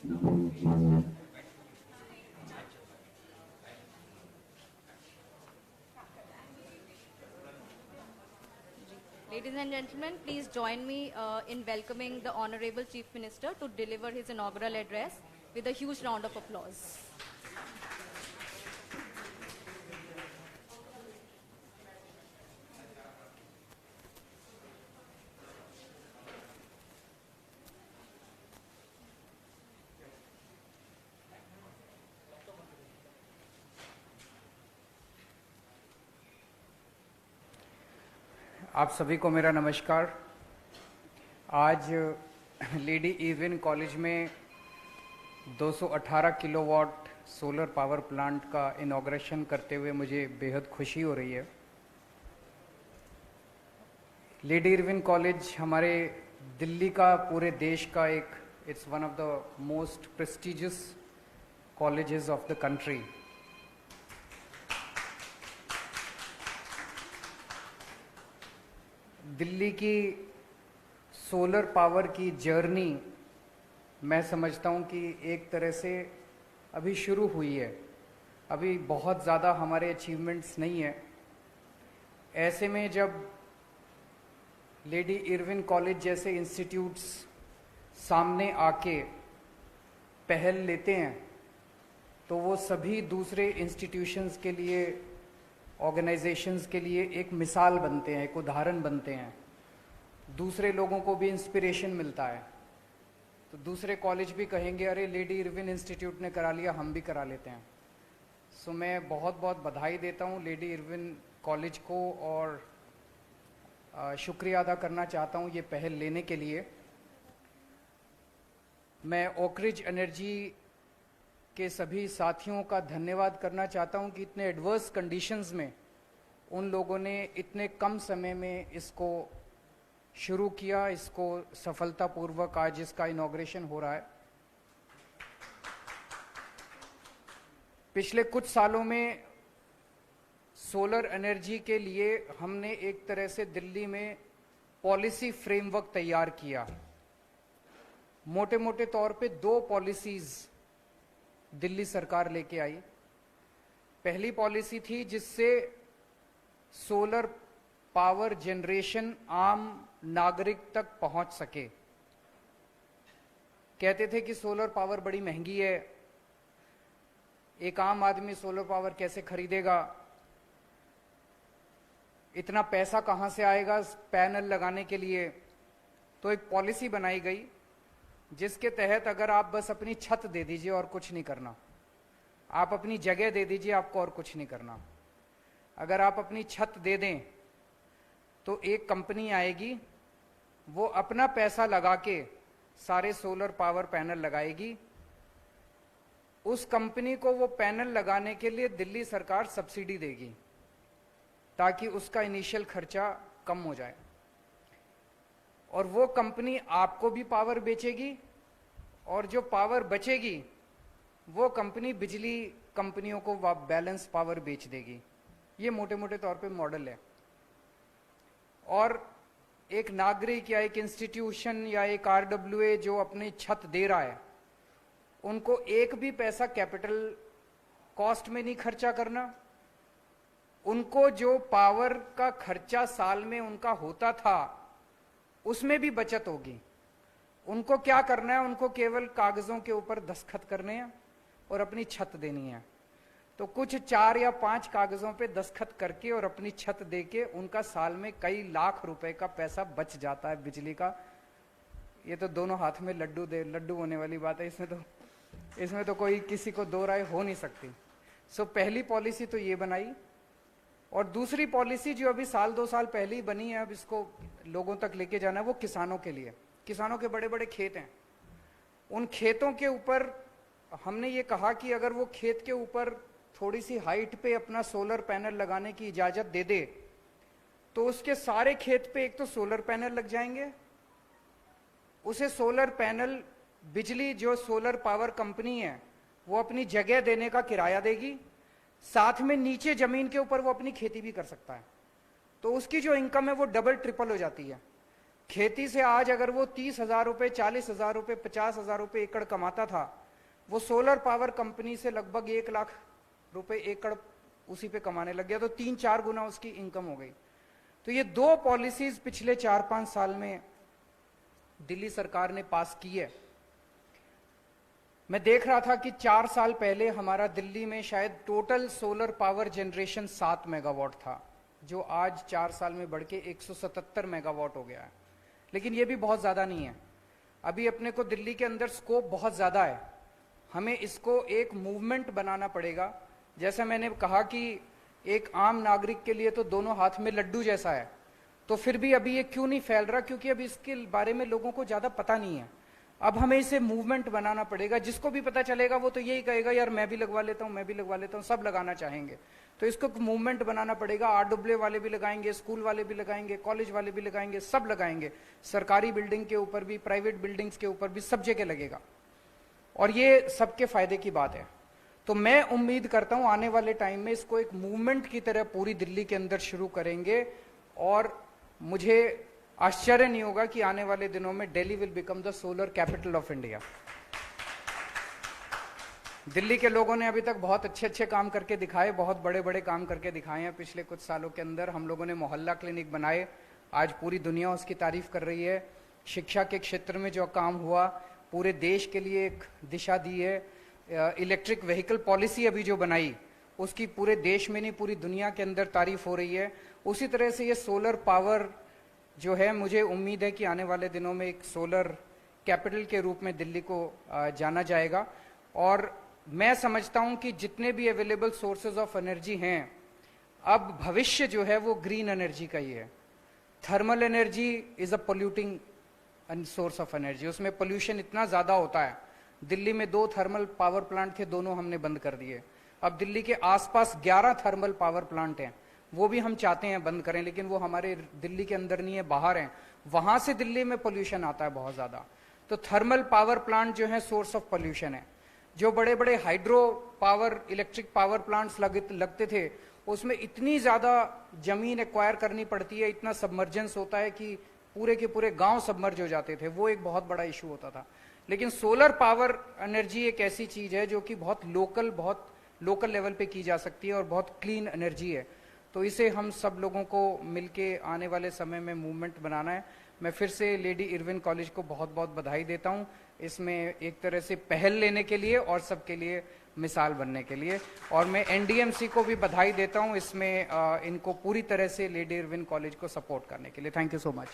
Ladies and gentlemen, please join me in welcoming the Honorable Chief Minister to deliver his inaugural address with a huge round of applause. आप सभी को मेरा नमस्कार। आज lady Irwin college में 218 kilowatt solar power plant का inauguration करते हुए मुझे बेहद खुशी हो रही है। लेडी इरविन कॉलेज हमारे दिल्ली का, पूरे देश का it's one of the most prestigious colleges of the country. Delhi की सोलर पावर की जर्नी मैं समझता हूँ कि एक तरह से अभी शुरू हुई है। अभी बहुत ज़्यादा हमारे अचीवमेंट्स नहीं है। ऐसे में जब लेडी इरविन कॉलेज जैसे इंस्टीट्यूट्स सामने आके पहल लेते हैं तो वो सभी दूसरे इंस्टीट्यूशंस के लिए, ऑर्गेनाइजेशंस के लिए एक मिसाल बनते हैं, एक उदाहरण बनते हैं। दूसरे लोगों को भी इंस्पिरेशन मिलता है, तो दूसरे कॉलेज भी कहेंगे अरे लेडी इरविन इंस्टीट्यूट ने करा लिया, हम भी करा लेते हैं। सो मैं बहुत बहुत बधाई देता हूँ लेडी इरविन कॉलेज को और शुक्रिया अदा करना चाहता हूँ ये पहल लेने के लिए। मैं ओकरिज एनर्जी के सभी साथियों का धन्यवाद करना चाहता हूं कि इतने एडवर्स कंडीशंस में उन लोगों ने इतने कम समय में इसको शुरू किया, इसको सफलतापूर्वक आज इसका इनॉग्रेशन हो रहा है। पिछले कुछ सालों में सोलर एनर्जी के लिए हमने एक तरह से दिल्ली में पॉलिसी फ्रेमवर्क तैयार किया। मोटे मोटे तौर पे 2 पॉलिसीज दिल्ली सरकार लेके आई। पहली पॉलिसी थी जिससे सोलर पावर जनरेशन आम नागरिक तक पहुंच सके। कहते थे कि सोलर पावर बड़ी महंगी है, एक आम आदमी सोलर पावर कैसे खरीदेगा, इतना पैसा कहां से आएगा पैनल लगाने के लिए। तो एक पॉलिसी बनाई गई जिसके तहत अगर आप बस अपनी छत दे दीजिए और कुछ नहीं करना, आप अपनी जगह दे दीजिए, आपको और कुछ नहीं करना, अगर आप अपनी छत दे दें तो एक कंपनी आएगी, वो अपना पैसा लगा के सारे सोलर पावर पैनल लगाएगी। उस कंपनी को वो पैनल लगाने के लिए दिल्ली सरकार सब्सिडी देगी ताकि उसका इनिशियल खर्चा कम हो जाए, और वो कंपनी आपको भी पावर बेचेगी और जो पावर बचेगी वो कंपनी बिजली कंपनियों को बैलेंस पावर बेच देगी। ये मोटे मोटे तौर पे मॉडल है। और एक नागरिक या एक इंस्टीट्यूशन या एक आरडब्ल्यूए जो अपनी छत दे रहा है, उनको एक भी पैसा कैपिटल कॉस्ट में नहीं खर्चा करना। उनको जो पावर का खर्चा साल में उनका होता था उसमें भी बचत होगी। उनको क्या करना है, उनको केवल कागजों के ऊपर दस्तखत करने हैं और अपनी छत देनी है। तो कुछ 4 या 5 कागजों पे दस्तखत करके और अपनी छत देके उनका साल में कई लाख रुपए का पैसा बच जाता है बिजली का। ये तो दोनों हाथ में लड्डू होने वाली बात है। इसमें तो कोई किसी को दो राय हो नहीं सकती। सो पहली पॉलिसी तो ये बनाई, और दूसरी पॉलिसी जो अभी 1-2 साल पहले ही बनी है, अब इसको लोगों तक लेके जाना है, वो किसानों के लिए। किसानों के बड़े बड़े खेत हैं, उन खेतों के ऊपर हमने ये कहा कि अगर वो खेत के ऊपर थोड़ी सी हाइट पे अपना सोलर पैनल लगाने की इजाजत दे दे तो उसके सारे खेत पे एक तो सोलर पैनल लग जाएंगे, उसे सोलर पैनल बिजली जो सोलर पावर कंपनी है वो अपनी जगह देने का किराया देगी, साथ में नीचे जमीन के ऊपर वो अपनी खेती भी कर सकता है। तो उसकी जो इनकम है वो डबल ट्रिपल हो जाती है। खेती से आज अगर वो 30,000 रुपए, 40,000 रुपए, 50,000 रुपए एकड़ कमाता था, वो सोलर पावर कंपनी से लगभग 1 लाख रुपए एकड़ उसी पे कमाने लग गया, तो 3-4 गुना उसकी इनकम हो गई। तो ये 2 पॉलिसीज पिछले 4-5 साल में दिल्ली सरकार ने पास की है। मैं देख रहा था कि 4 साल पहले हमारा दिल्ली में शायद total solar power generation 7 megawatt था, जो आज 4 साल में बढ़ के 177 मेगावाट हो गया है। लेकिन ये भी बहुत ज्यादा नहीं है। अभी अपने को दिल्ली के अंदर स्कोप बहुत ज्यादा है, हमें इसको एक मूवमेंट बनाना पड़ेगा। जैसे मैंने कहा कि एक आम नागरिक के लिए तो दोनों हाथ में लड्डू जैसा है, तो फिर भी अभी ये क्यों नहीं फैल रहा? क्योंकि अभी इसके बारे में लोगों को ज्यादा पता नहीं है। अब हमें इसे मूवमेंट बनाना पड़ेगा। जिसको भी पता चलेगा वो तो यही कहेगा यार मैं भी लगवा लेता हूं, मैं भी लगवा लेता हूं, सब लगाना चाहेंगे। तो इसको मूवमेंट बनाना पड़ेगा। RWA वाले भी लगाएंगे, स्कूल वाले भी लगाएंगे, कॉलेज वाले भी लगाएंगे, सब लगाएंगे। सरकारी बिल्डिंग के ऊपर भी, प्राइवेट बिल्डिंग्स के ऊपर भी, सब जगह लगेगा और ये सबके फायदे की बात है। तो मैं उम्मीद करता हूं आने वाले टाइम में इसको एक मूवमेंट की तरह पूरी दिल्ली के अंदर शुरू करेंगे और मुझे आश्चर्य नहीं होगा कि आने वाले दिनों में Delhi will become the solar capital of India. Delhi के लोगों ने अभी तक बहुत अच्छे काम करके दिखाए, बहुत बड़े काम करके दिखाए हैं। पिछले कुछ सालों के अंदर हम लोगों ने मोहल्ला क्लिनिक बनाए, आज पूरी दुनिया उसकी तारीफ कर रही है। शिक्षा के क्षेत्र में जो काम हुआ, पूरे देश के लिए एक दिशा दी है। इलेक्ट्रिक व्हीकल पॉलिसी अभी जो बनाई, उसकी पूरे देश में नहीं पूरी दुनिया के अंदर तारीफ हो रही है। उसी तरह से ये सोलर पावर जो है, मुझे उम्मीद है कि आने वाले दिनों में एक सोलर कैपिटल के रूप में दिल्ली को जाना जाएगा। और मैं समझता हूं कि जितने भी अवेलेबल सोर्सेज ऑफ एनर्जी हैं, अब भविष्य जो है वो ग्रीन एनर्जी का ही है। Thermal energy is a polluting source of energy, उसमें पोल्यूशन इतना ज्यादा होता है। दिल्ली में 2 थर्मल पावर प्लांट थे, दोनों हमने बंद कर दिए। अब दिल्ली के आसपास 11 थर्मल पावर प्लांट हैं, वो भी हम चाहते हैं बंद करें, लेकिन वो हमारे दिल्ली के अंदर नहीं है, बाहर हैं। वहां से दिल्ली में पोल्यूशन आता है बहुत ज्यादा। तो थर्मल पावर प्लांट जो है सोर्स ऑफ पोल्यूशन है। जो बड़े बड़े hydro power, electric power plants लगते थे, उसमें इतनी ज्यादा जमीन एक्वायर करनी पड़ती है, इतना सबमर्जेंस होता है कि पूरे के पूरे गांव सबमर्ज हो जाते थे। वो एक बहुत बड़ा इशू होता था। लेकिन सोलर पावर एनर्जी एक ऐसी चीज है जो कि बहुत लोकल लेवल पे की जा सकती है और बहुत क्लीन एनर्जी है। तो इसे हम सब लोगों को मिलके आने वाले समय में मूवमेंट बनाना है। मैं फिर से लेडी इरविन कॉलेज को बहुत बहुत बधाई देता हूं, इसमें एक तरह से पहल लेने के लिए और सबके लिए मिसाल बनने के लिए। और मैं NDMC को भी बधाई देता हूं इसमें इनको पूरी तरह से लेडी इरविन कॉलेज को सपोर्ट करने के लिए। Thank you so much.